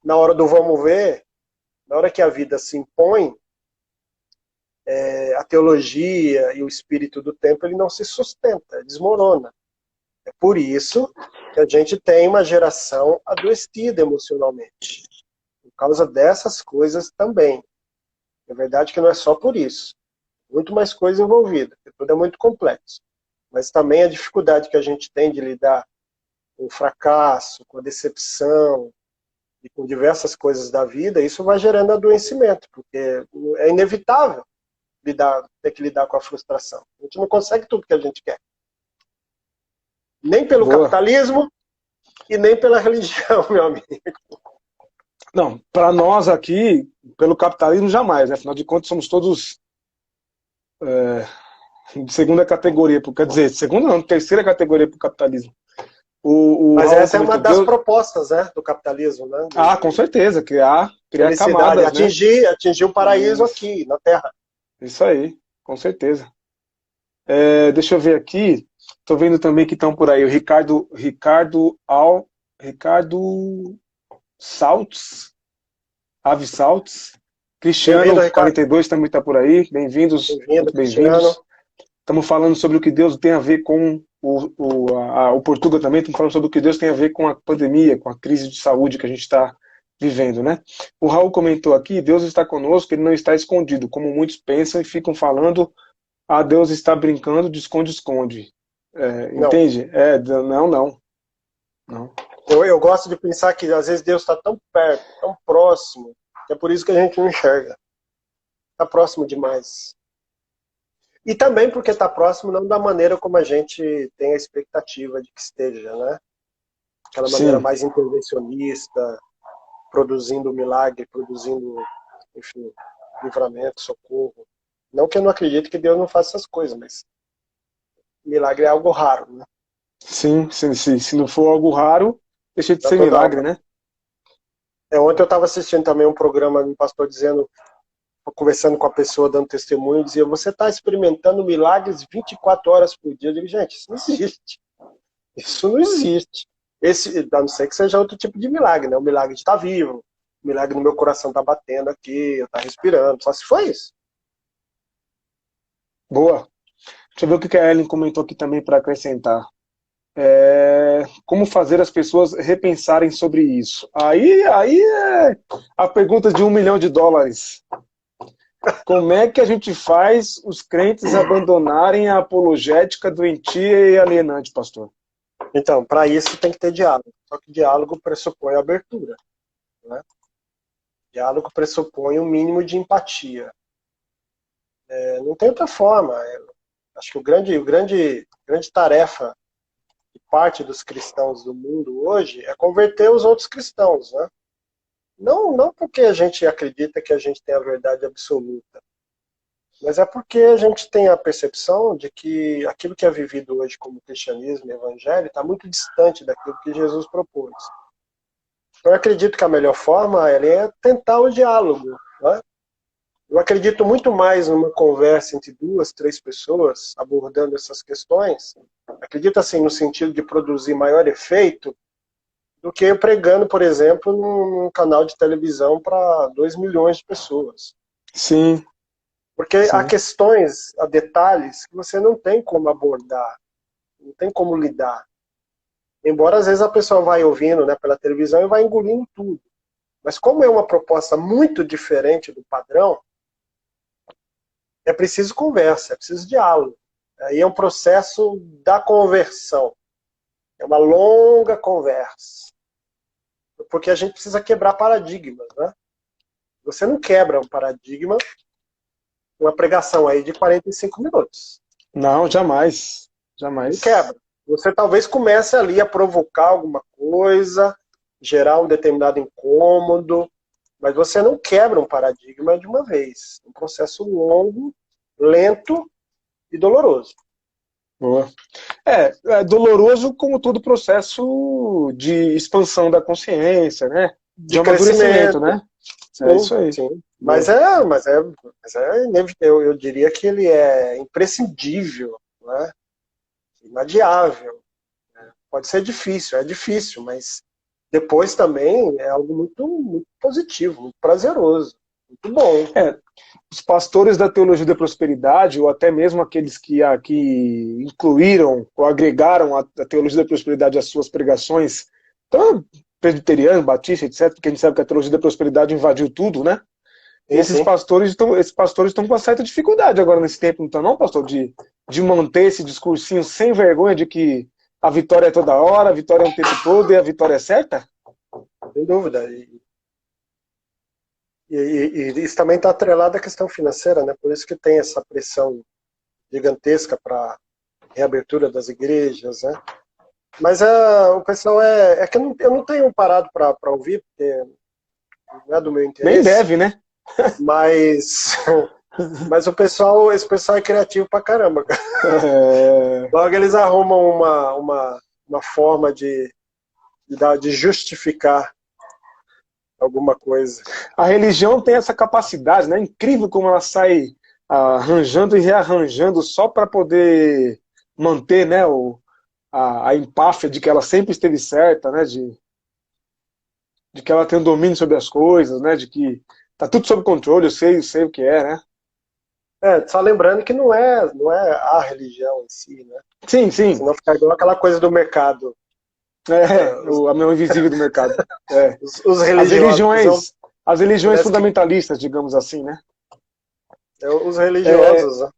na hora do vamos ver, na hora que a vida se impõe, a teologia e o espírito do tempo ele não se sustenta, desmorona. É por isso que a gente tem uma geração adoecida emocionalmente. Por causa dessas coisas também. É verdade que não é só por isso. Muito mais coisa envolvida, porque tudo é muito complexo. Mas também a dificuldade que a gente tem de lidar com o fracasso, com a decepção e com diversas coisas da vida, isso vai gerando adoecimento, porque é inevitável ter que lidar com a frustração. A gente não consegue tudo que a gente quer. Nem pelo Boa. capitalismo e nem pela religião, meu amigo. Não, para nós aqui, pelo capitalismo, jamais, né? Afinal de contas, somos todos de segunda categoria, quer dizer, segunda não, terceira categoria para o capitalismo. Mas Raul essa é uma comentou, das propostas, né, do capitalismo, né? Ah, com certeza, criar Felicidade, camadas, né? atingir o paraíso aqui, na Terra. Isso aí, com certeza. Deixa eu ver aqui, estou vendo também que estão por aí o Ricardo Saltz, Ave Saltz, Bem-vindo, Cristiano Ricardo. 42 também está por aí, bem-vindos, Bem-vindo, muito Cristiano. bem-vindos. Estamos falando sobre o que Deus tem a ver com o Portugal também, estamos falando sobre o que Deus tem a ver com a pandemia, com a crise de saúde que a gente está vivendo, né? O Raul comentou aqui, Deus está conosco, ele não está escondido, como muitos pensam e ficam falando, Deus está brincando de esconde-esconde. Entende? Não. Eu gosto de pensar que às vezes Deus está tão perto, tão próximo, que é por isso que a gente não enxerga. Está próximo demais. E também porque está próximo não da maneira como a gente tem a expectativa de que esteja, né? Aquela maneira Sim. mais intervencionista, produzindo milagre, produzindo, enfim, livramento, socorro. Não que eu não acredite que Deus não faça essas coisas, mas milagre é algo raro, né? Sim, se não for algo raro, deixa de Pra ser toda milagre, alma. né? Ontem eu estava assistindo também um programa do pastor dizendo, conversando com a pessoa, dando testemunho, dizia, você está experimentando milagres 24 horas por dia. Eu digo, gente, isso não existe. Isso não existe. A não ser que seja outro tipo de milagre, né? O milagre de estar vivo, o milagre no meu coração tá batendo aqui, eu tá respirando, só se foi isso. Boa. Deixa eu ver o que a Ellen comentou aqui também para acrescentar. Como fazer as pessoas repensarem sobre isso? Aí é a pergunta de $1 milhão. Como é que a gente faz os crentes abandonarem a apologética doentia e alienante, pastor? Então, para isso tem que ter diálogo. Só que diálogo pressupõe abertura, né? Diálogo pressupõe um mínimo de empatia. Não tem outra forma. Acho que grande tarefa de parte dos cristãos do mundo hoje é converter os outros cristãos, né? Não porque a gente acredita que a gente tem a verdade absoluta, mas é porque a gente tem a percepção de que aquilo que é vivido hoje como cristianismo e evangelho está muito distante daquilo que Jesus propôs. Eu acredito que a melhor forma é tentar o diálogo, né? Eu acredito muito mais numa conversa entre 2, 3 pessoas abordando essas questões. Acredito assim no sentido de produzir maior efeito do que eu pregando, por exemplo, num canal de televisão para 2 milhões de pessoas. Sim, Porque há sim. questões, há detalhes que você não tem como abordar, não tem como lidar. Embora às vezes a pessoa vai ouvindo, né, pela televisão e vai engolindo tudo. Mas como é uma proposta muito diferente do padrão, é preciso conversa, é preciso diálogo. Aí é um processo da conversão. É uma longa conversa. Porque a gente precisa quebrar paradigmas, né? Você não quebra um paradigma uma pregação aí de 45 minutos. Não, jamais. Não Jamais. quebra. Você talvez comece ali a provocar alguma coisa, gerar um determinado incômodo, mas você não quebra um paradigma de uma vez. É um processo longo, lento e doloroso. Boa. É doloroso como todo processo de expansão da consciência, né? De De amadurecimento, crescimento, né? É sim, isso aí. sim. Boa. Mas é inevitável. Eu diria que ele é imprescindível, né? Inadiável. Pode ser difícil, é difícil, mas depois também é algo muito, muito positivo, muito prazeroso, muito bom. É, os pastores da teologia da prosperidade, ou até mesmo aqueles que incluíram ou agregaram a teologia da prosperidade às suas pregações, então, presbiteriano, batista, etc., porque a gente sabe que a teologia da prosperidade invadiu tudo, né? E Sim, sim. esses pastores estão com uma certa dificuldade agora nesse tempo, não estão, não, pastor? De manter esse discursinho sem vergonha de que a vitória é toda hora, a vitória é o tempo todo e a vitória é certa? Sem dúvida. E isso também está atrelado à questão financeira, né? Por isso que tem essa pressão gigantesca para reabertura das igrejas, né? Mas o pessoal é que eu não tenho parado para ouvir, porque não é do meu Nem interesse, deve, né? mas mas esse pessoal é criativo pra caramba. É... Logo eles arrumam uma forma de justificar alguma coisa. A religião tem essa capacidade, né? Incrível como ela sai arranjando e rearranjando só para poder manter, né, a empáfia de que ela sempre esteve certa, né? De que ela tem um domínio sobre as coisas, né? De que tá tudo sob controle, eu sei o que é, né? Só lembrando que não é a religião em si, né? Sim, sim. Senão fica igual aquela coisa do mercado. A mão invisível do mercado. É. Os As religiosos religiões, as religiões parece que fundamentalistas, digamos assim, né? os É, religiosos, né?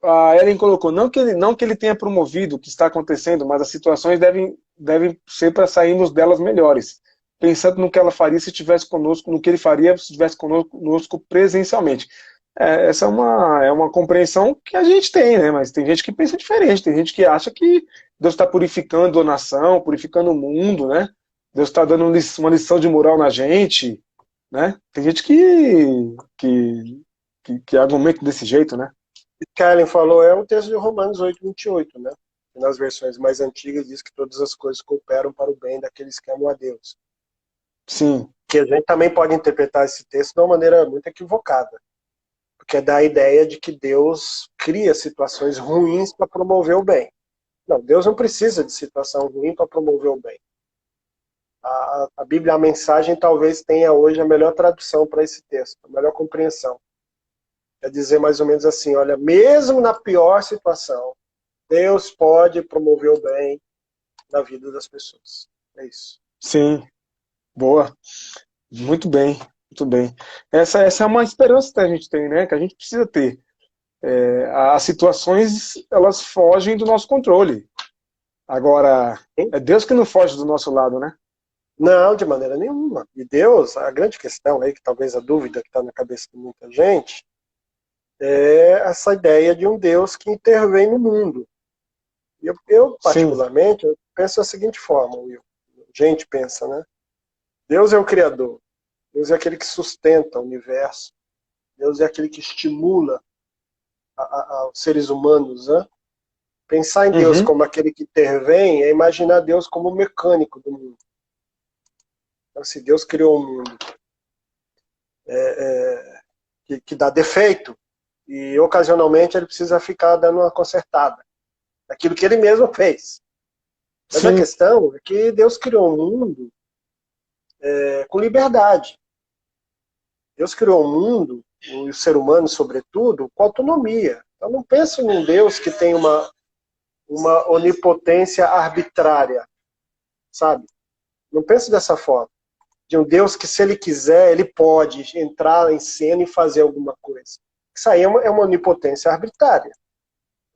a Ellen colocou, não que ele tenha promovido o que está acontecendo, mas as situações devem ser para sairmos delas melhores, pensando no que ela faria se estivesse conosco, no que ele faria se estivesse conosco presencialmente. Essa é uma compreensão que a gente tem, né? Mas tem gente que pensa diferente, tem gente que acha que Deus está purificando a nação, purificando o mundo, né? Deus está dando uma lição de moral na gente, né? Tem gente que argumenta desse jeito, né? O que a Ellen falou é o texto de Romanos 8:28, né? Que nas versões mais antigas diz que todas as coisas cooperam para o bem daqueles que amam a Deus. Sim. Que a gente também pode interpretar esse texto de uma maneira muito equivocada. Porque dá a ideia de que Deus cria situações ruins para promover o bem. Não, Deus não precisa de situação ruim para promover o bem. A Bíblia, a mensagem, talvez tenha hoje a melhor tradução para esse texto, a melhor compreensão. É dizer mais ou menos assim, olha, mesmo na pior situação, Deus pode promover o bem na vida das pessoas. É isso. Sim, boa. Muito bem, muito bem. Essa é uma esperança que a gente tem, né? Que a gente precisa ter. As situações, elas fogem do nosso controle. Agora, Sim? é Deus que não foge do nosso lado, né? Não, de maneira nenhuma. E Deus, a grande questão aí, que talvez a dúvida que está na cabeça de muita gente, é essa ideia de um Deus que intervém no mundo. E eu Sim. particularmente, eu penso da seguinte forma, Will. A gente pensa, né? Deus é o Criador. Deus é aquele que sustenta o universo. Deus é aquele que estimula os seres humanos, né? Pensar em Deus Uhum. como aquele que intervém é imaginar Deus como o mecânico do mundo. Então, se Deus criou o mundo, que dá defeito, e ocasionalmente ele precisa ficar dando uma consertada. Aquilo que ele mesmo fez. Mas a questão é que Deus criou um mundo com liberdade. Deus criou um mundo, o ser humano sobretudo, com autonomia. Então não pense num Deus que tem uma onipotência arbitrária, sabe? Não pense dessa forma. De um Deus que, se ele quiser, ele pode entrar em cena e fazer alguma coisa. Isso aí é uma onipotência arbitrária.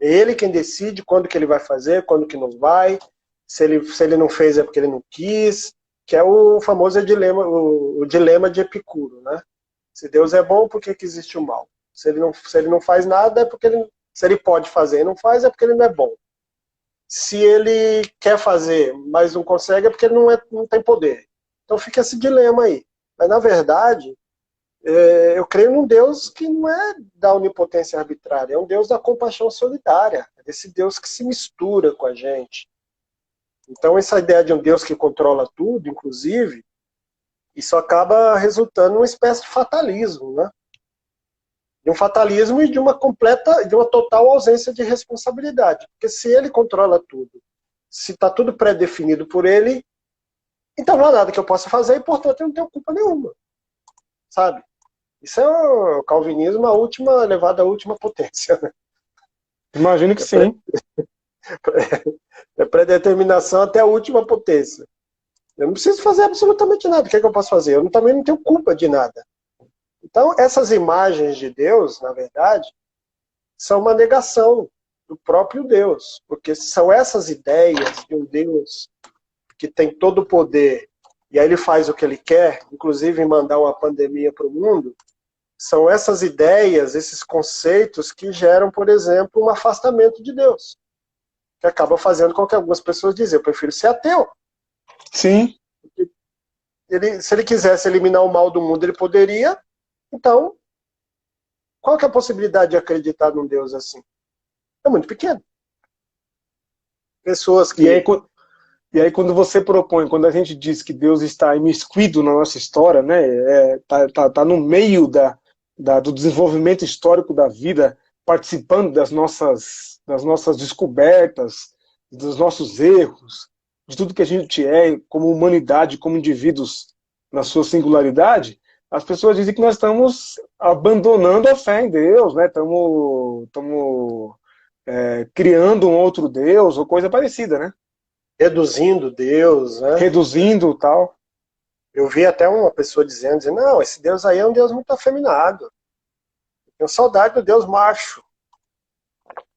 É ele quem decide quando que ele vai fazer, quando que não vai. Se ele não fez é porque ele não quis, que é o famoso dilema, o dilema de Epicuro, né? Se Deus é bom, por que existe o mal? Se ele não faz nada, é porque se ele pode fazer e não faz, é porque ele não é bom. Se ele quer fazer, mas não consegue, é porque ele não tem poder. Então fica esse dilema aí. Mas, na verdade, eu creio num Deus que não é da onipotência arbitrária, é um Deus da compaixão solidária, é desse Deus que se mistura com a gente. Então, essa ideia de um Deus que controla tudo, inclusive, isso acaba resultando numa espécie de fatalismo, né? De um fatalismo e de uma total ausência de responsabilidade. Porque se ele controla tudo, se está tudo pré-definido por ele, então não há nada que eu possa fazer e, portanto, eu não tenho culpa nenhuma. Sabe? Isso é o calvinismo elevado à última potência. Né? Imagino que sim. É predeterminação até a última potência. Eu não preciso fazer absolutamente nada. O que é que eu posso fazer? Eu também não tenho culpa de nada. Então, essas imagens de Deus, na verdade, são uma negação do próprio Deus. Porque são essas ideias de um Deus que tem todo o poder, e aí ele faz o que ele quer, inclusive mandar uma pandemia para o mundo, são essas ideias, esses conceitos que geram, por exemplo, um afastamento de Deus. Que acaba fazendo com que algumas pessoas dizem, eu prefiro ser ateu. Sim. Se ele quisesse eliminar o mal do mundo, ele poderia. Então, qual que é a possibilidade de acreditar num Deus assim? É muito pequeno. Pessoas que... E aí, quando você propõe, quando a gente diz que Deus está imiscuído na nossa história, né, tá no meio do desenvolvimento histórico da vida, participando das nossas descobertas, dos nossos erros, de tudo que a gente é como humanidade, como indivíduos na sua singularidade, as pessoas dizem que nós estamos abandonando a fé em Deus, né? Estamos criando um outro Deus ou coisa parecida, né? Reduzindo Deus, né? Reduzindo tal. Eu vi até uma pessoa dizendo, não, esse Deus aí é um Deus muito afeminado. Eu tenho saudade do Deus macho.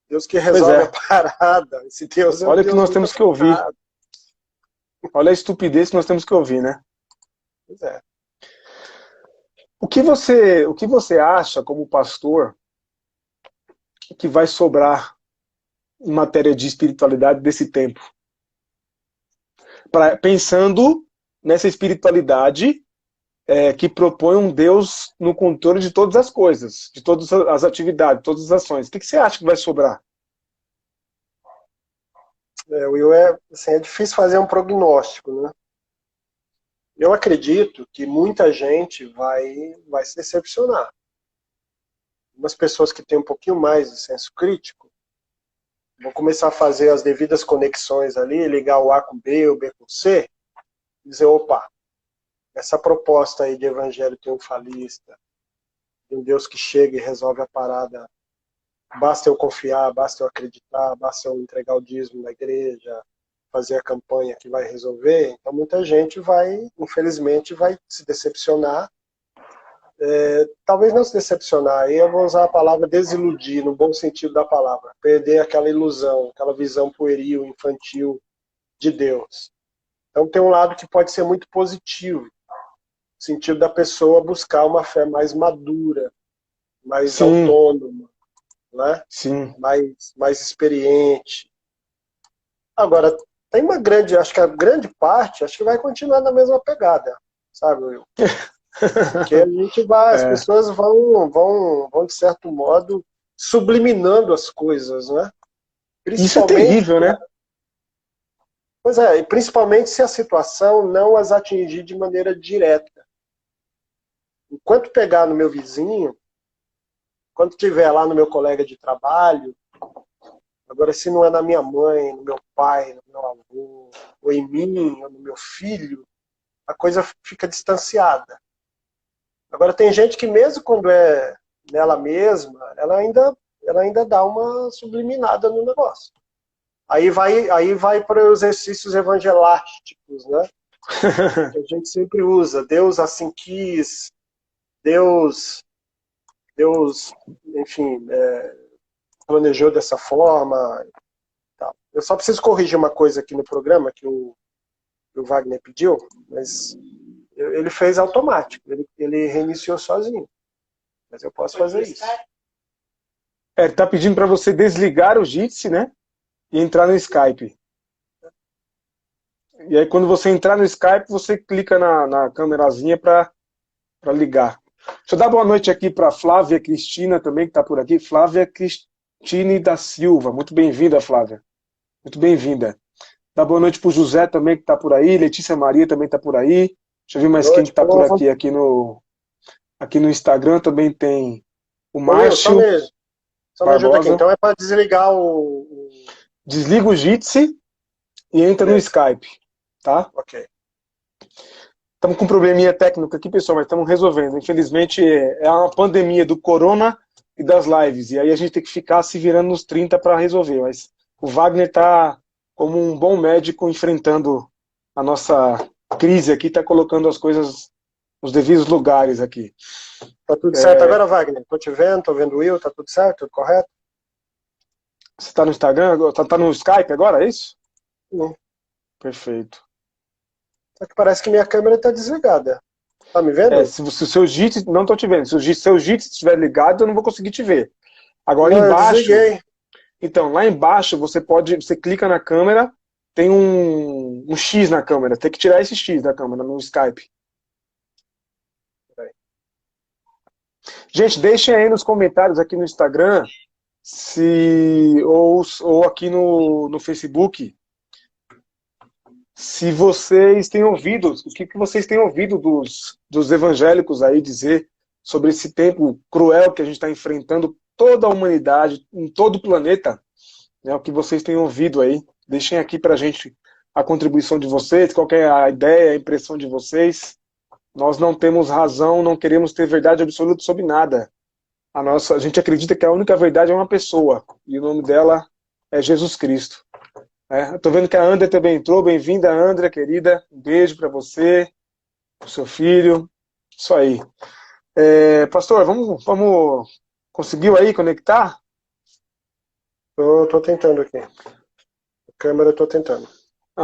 Deus que resolve a parada. Esse Deus é um Olha o Deus que nós temos que ouvir. Olha a estupidez que nós temos que ouvir, né? Pois é. O que você acha, como pastor, que vai sobrar em matéria de espiritualidade desse tempo? Pensando nessa espiritualidade que propõe um Deus no controle de todas as coisas, de todas as atividades, todas as ações. O que você acha que vai sobrar? Will, é difícil fazer um prognóstico, né? Eu acredito que muita gente vai se decepcionar. Umas pessoas que têm um pouquinho mais de senso crítico vão começar a fazer as devidas conexões ali, ligar o A com B, o B com C, e dizer, opa, essa proposta aí de evangelho triunfalista, de um Deus que chega e resolve a parada, basta eu confiar, basta eu acreditar, basta eu entregar o dízimo na igreja, fazer a campanha que vai resolver. Então muita gente infelizmente, vai se decepcionar. Talvez não se decepcionar, aí eu vou usar a palavra desiludir, no bom sentido da palavra, perder aquela ilusão, aquela visão pueril, infantil de Deus. Então tem um lado que pode ser muito positivo, no sentido da pessoa buscar uma fé mais madura, mais autônoma, né? Sim. Mais experiente. Agora, tem acho que a grande parte, acho que vai continuar na mesma pegada, sabe, Will? Porque a gente as pessoas vão, de certo modo, subliminando as coisas, né? Isso é terrível, né? Pois é, e principalmente se a situação não as atingir de maneira direta. Enquanto pegar no meu vizinho, quando estiver lá no meu colega de trabalho, agora se não é na minha mãe, no meu pai, no meu avô, ou em mim, ou no meu filho, a coisa fica distanciada. Agora tem gente que mesmo quando é nela mesma, ela ainda dá uma subliminada no negócio. Aí vai para os exercícios evangelásticos, né? Que a gente sempre usa. Deus assim quis, Deus, enfim, planejou dessa forma. Tal. Eu só preciso corrigir uma coisa aqui no programa que o Wagner pediu, mas ele fez automático, ele reiniciou sozinho. Mas eu posso fazer isso. Ele tá pedindo para você desligar o Jitsi, né? E entrar no Skype. E aí quando você entrar no Skype, você clica na câmerazinha para ligar. Deixa eu dar boa noite aqui para Flávia Cristina também, que está por aqui. Flávia Cristine da Silva. Muito bem-vinda, Flávia. Muito bem-vinda. Dá boa noite para o José também, que está por aí. Letícia Maria também está por aí. Deixa eu ver mais quem está por aqui. Aqui no Instagram também tem o Márcio. Só me ajuda aqui. Então é para desligar o... Desliga o Jitsi e entra no Skype. Tá? Ok. Estamos com um probleminha técnico aqui, pessoal, mas estamos resolvendo. Infelizmente, é uma pandemia do corona e das lives. E aí a gente tem que ficar se virando nos 30 para resolver. Mas o Wagner está como um bom médico enfrentando a nossa crise aqui, está colocando as coisas nos devidos lugares aqui. Tá tudo certo agora, Wagner? Estou te vendo, estou vendo o Will, tá tudo certo? Tudo correto? Você está no Instagram? Está no Skype agora, é isso? Sim. Perfeito. Só que parece que minha câmera está desligada. Tá me vendo? Se o seu Jitsi... Não estou te vendo. Se o seu Jitsi estiver ligado, eu não vou conseguir te ver. Agora não, embaixo... Eu desliguei. Então, lá embaixo, você clica na câmera, tem um X na câmera. Tem que tirar esse X da câmera no Skype. Gente, deixem aí nos comentários aqui no Instagram ou aqui no Facebook se vocês têm ouvido, o que vocês têm ouvido dos evangélicos aí dizer sobre esse tempo cruel que a gente está enfrentando, toda a humanidade, em todo o planeta, né, o que vocês têm ouvido aí. Deixem aqui pra gente a contribuição de vocês, qual é a ideia, a impressão de vocês. Nós não temos razão, não queremos ter verdade absoluta sobre nada. A gente acredita que a única verdade é uma pessoa, e o nome dela é Jesus Cristo. Estou vendo que a André também entrou. Bem-vinda, André, querida. Um beijo para você, para o seu filho. Isso aí. Pastor, vamos... Conseguiu aí conectar? Tô tentando aqui. A câmera eu tô tentando.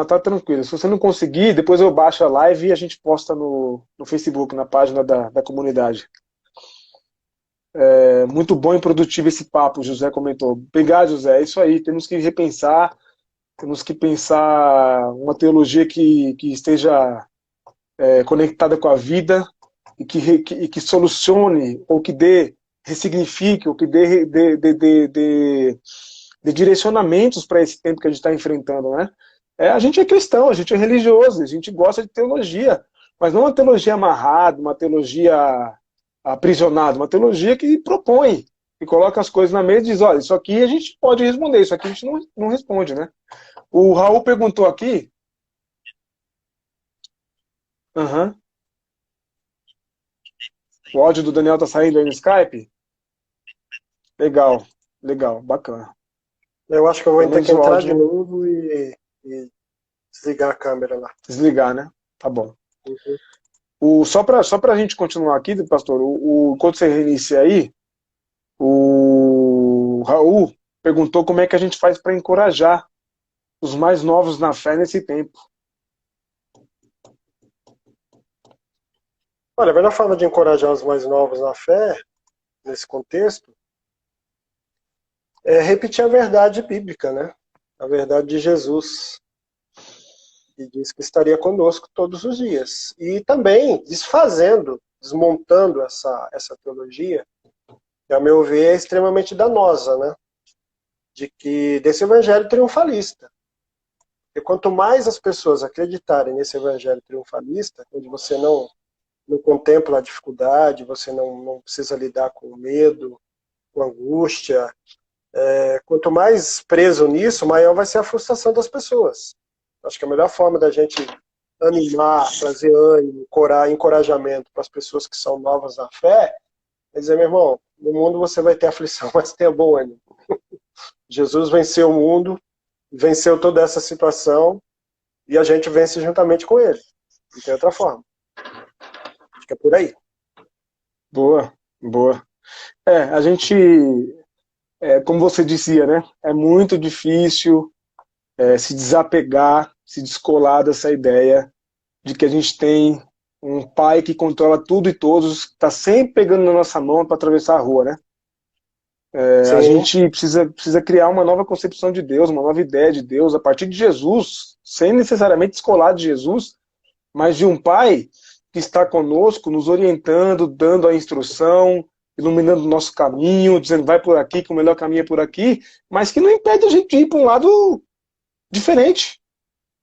Tá tranquilo. Se você não conseguir, depois eu baixo a live e a gente posta no Facebook, na página da comunidade. Muito bom e produtivo esse papo, o José comentou. Obrigado, José. É isso aí. Temos que repensar, temos que pensar uma teologia que esteja conectada com a vida e que solucione, ou que ressignifique, ou que dê direcionamentos para esse tempo que a gente está enfrentando, né? A gente é cristão, a gente é religioso, a gente gosta de teologia, mas não uma teologia amarrada, uma teologia aprisionada, uma teologia que propõe, que coloca as coisas na mesa e diz, olha, isso aqui a gente pode responder, isso aqui a gente não responde, né? O Raul perguntou aqui. Uhum. O áudio do Daniel tá saindo aí no Skype? Legal, bacana. Eu acho que eu vou ter que entrar de novo e desligar a câmera lá. Desligar, né? Tá bom. Uhum. Só pra gente continuar aqui, pastor, quando você reinicia aí, o Raul perguntou como é que a gente faz para encorajar os mais novos na fé nesse tempo. Olha, a melhor forma de encorajar os mais novos na fé, nesse contexto, é repetir a verdade bíblica, né? A verdade de Jesus, que diz que estaria conosco todos os dias. E também desmontando essa teologia, que, a meu ver, é extremamente danosa, né? Desse evangelho triunfalista. E quanto mais as pessoas acreditarem nesse evangelho triunfalista, onde você não contempla a dificuldade, você não precisa lidar com o medo, com angústia. Quanto mais preso nisso, maior vai ser a frustração das pessoas. Acho que a melhor forma da gente animar, trazer ânimo, encorajamento para as pessoas que são novas na fé, é dizer, meu irmão, no mundo você vai ter aflição, mas tenha bom ânimo. Jesus venceu o mundo, venceu toda essa situação, e a gente vence juntamente com ele. Não tem outra forma. Acho que é por aí. Boa, boa. A gente, como você dizia, né? É muito difícil se desapegar, se descolar dessa ideia de que a gente tem um pai que controla tudo e todos, está sempre pegando na nossa mão para atravessar a rua, né? A gente precisa criar uma nova concepção de Deus, uma nova ideia de Deus, a partir de Jesus, sem necessariamente descolar de Jesus, mas de um pai que está conosco, nos orientando, dando a instrução, iluminando o nosso caminho, dizendo vai por aqui, que o melhor caminho é por aqui, mas que não impede a gente de ir para um lado diferente,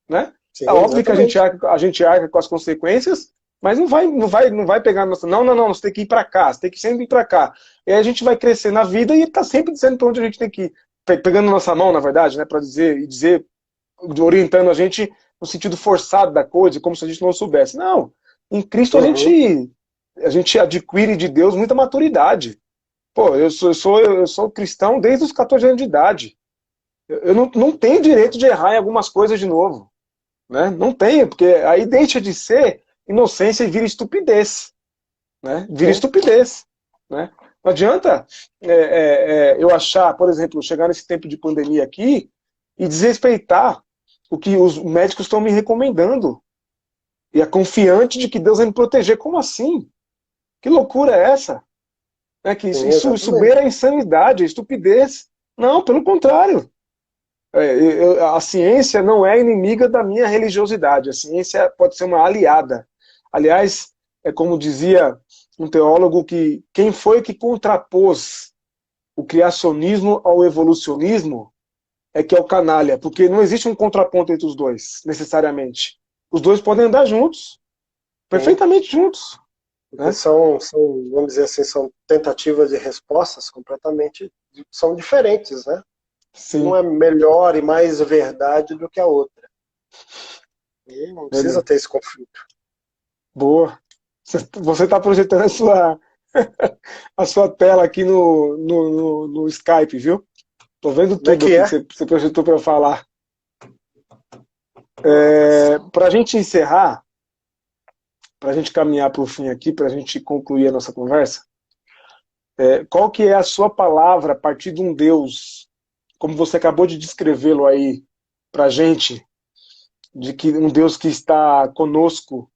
né? Sim, é óbvio exatamente. que a gente arca com as consequências, mas não vai pegar nossa. Não, você tem que ir para cá, você tem que sempre ir para cá. E aí a gente vai crescer na vida e tá sempre dizendo para onde a gente tem que ir. Pegando nossa mão, na verdade, né, para dizer, orientando a gente no sentido forçado da coisa, como se a gente não soubesse. Não, em Cristo a gente adquire de Deus muita maturidade. Pô, eu sou cristão desde os 14 anos de idade. Eu não tenho direito de errar em algumas coisas de novo. Né? Não tenho, porque aí deixa de ser inocência e vira estupidez. Né? Vira estupidez. Né? Não adianta eu achar, por exemplo, chegar nesse tempo de pandemia aqui e desrespeitar o que os médicos estão me recomendando. E é confiante de que Deus vai me proteger. Como assim? Que loucura é essa? Que isso beira a insanidade, a estupidez. Não, pelo contrário. A ciência não é inimiga da minha religiosidade. A ciência pode ser uma aliada. Aliás, é como dizia um teólogo que quem foi que contrapôs o criacionismo ao evolucionismo é que é o canalha, porque não existe um contraponto entre os dois, necessariamente. Os dois podem andar juntos, perfeitamente juntos. Né? São, vamos dizer assim, são tentativas e respostas completamente são diferentes, né? Sim. Uma é melhor e mais verdade do que a outra. E não precisa ter esse conflito. Boa. Você está projetando a sua tela aqui no Skype, viu? Tô vendo tudo que você projetou para falar. Para a gente encerrar, para a gente caminhar para o fim aqui, para a gente concluir a nossa conversa, qual que é a sua palavra a partir de um Deus, como você acabou de descrevê-lo aí para a gente, de que um Deus que está conosco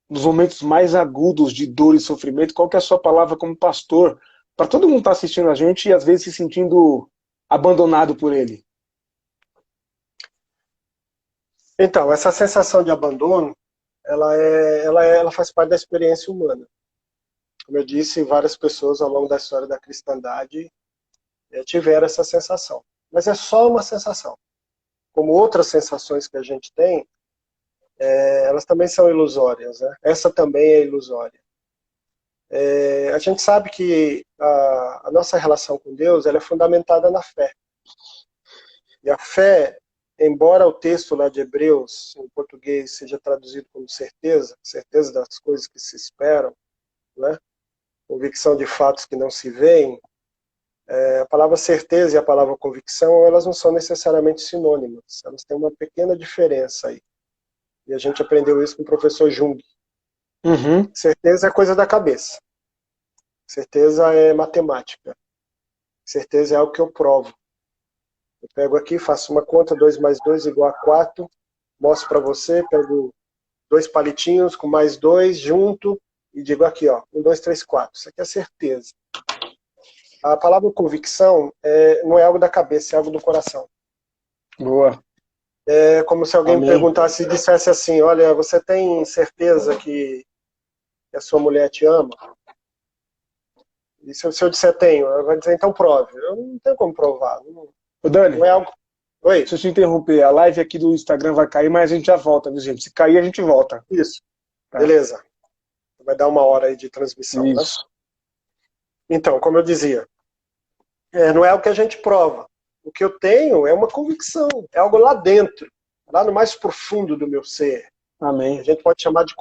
nos momentos mais agudos de dor e sofrimento? Qual que é a sua palavra como pastor, para todo mundo estar assistindo a gente e às vezes se sentindo abandonado por ele? Então, essa sensação de abandono, ela faz parte da experiência humana. Como eu disse, várias pessoas ao longo da história da cristandade tiveram essa sensação. Mas é só uma sensação. Como outras sensações que a gente tem, elas também são ilusórias. Né? Essa também é ilusória. A gente sabe que a nossa relação com Deus ela é fundamentada na fé. E a fé, embora o texto lá de Hebreus, em português, seja traduzido como certeza, certeza das coisas que se esperam, né? Convicção de fatos que não se veem, a palavra certeza e a palavra convicção, elas não são necessariamente sinônimas. Elas têm uma pequena diferença aí. E a gente aprendeu isso com o professor Jung. Uhum. Certeza é coisa da cabeça. Certeza é matemática. Certeza é algo que eu provo. Eu pego aqui, faço uma conta, 2 mais 2 igual a 4, mostro para você, pego 2 palitinhos com mais 2, junto, e digo aqui, ó, 1, 2, 3, 4. Isso aqui é certeza. A palavra convicção não é algo da cabeça, é algo do coração. Boa. É como se alguém me Amém. perguntasse e dissesse assim, olha, você tem certeza que a sua mulher te ama? E se eu disser tenho, ela vai dizer, então prove. Eu não tenho como provar. Ô Dani, não é algo... Oi? deixa eu te interromper. A live aqui do Instagram vai cair, mas a gente já volta, viu, gente? Se cair, a gente volta. Isso. Tá. Beleza. Vai dar 1 hora aí de transmissão, Isso. né? Então, como eu dizia, não é o que a gente prova. O que eu tenho é uma convicção, é algo lá dentro, lá no mais profundo do meu ser. Amém. A gente pode chamar de